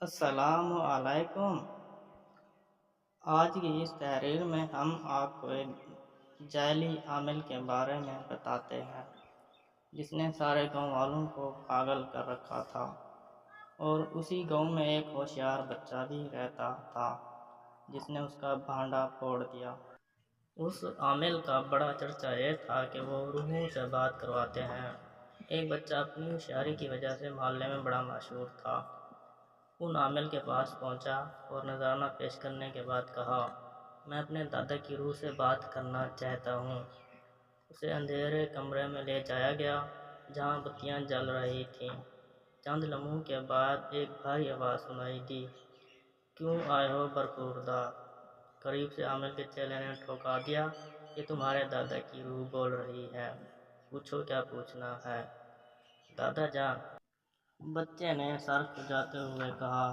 السلام علیکم۔ آج کی اس تحریر میں ہم آپ کو ایک جعلی عامل کے بارے میں بتاتے ہیں جس نے سارے گاؤں والوں کو پاگل کر رکھا تھا، اور اسی گاؤں میں ایک ہوشیار بچہ بھی رہتا تھا جس نے اس کا بھانڈا پھوڑ دیا۔ اس عامل کا بڑا چرچا یہ تھا کہ وہ روحوں سے بات کرواتے ہیں۔ ایک بچہ اپنی ہوشیاری کی وجہ سے محلے میں بڑا مشہور تھا۔ ان عامل کے پاس پہنچا اور نذرانہ پیش کرنے کے بعد کہا، میں اپنے دادا کی روح سے بات کرنا چاہتا ہوں۔ اسے اندھیرے کمرے میں لے جایا گیا جہاں بتیاں جل رہی تھیں۔ چند لمحوں کے بعد ایک بھاری آواز سنائی دی، کیوں آئے ہو برخوردار؟ قریب سے عامل کے چیلے نے ٹھوکا دیا، یہ تمہارے دادا کی روح بول رہی ہے، پوچھو کیا پوچھنا ہے دادا جان؟ بچے نے سر کھجاتے ہوئے کہا،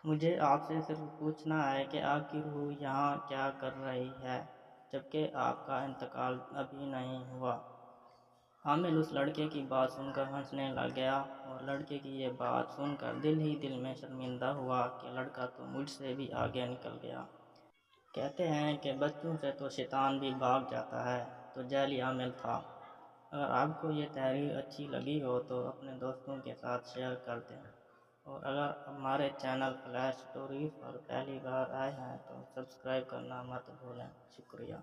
مجھے آپ سے صرف پوچھنا ہے کہ آپ کی روح یہاں کیا کر رہی ہے جبکہ آپ کا انتقال ابھی نہیں ہوا۔ عامل اس لڑکے کی بات سن کر ہنسنے لگ گیا، اور لڑکے کی یہ بات سن کر دل ہی دل میں شرمندہ ہوا کہ لڑکا تو مجھ سے بھی آگے نکل گیا۔ کہتے ہیں کہ بچوں سے تو شیطان بھی بھاگ جاتا ہے، تو جعلی عامل تھا۔ اگر آپ کو یہ تحریر اچھی لگی ہو تو اپنے دوستوں کے ساتھ شیئر کر دیں، اور اگر ہمارے چینل فلیش سٹوریز پر پہلی بار آئے ہیں تو سبسکرائب کرنا مت بھولیں۔ شکریہ۔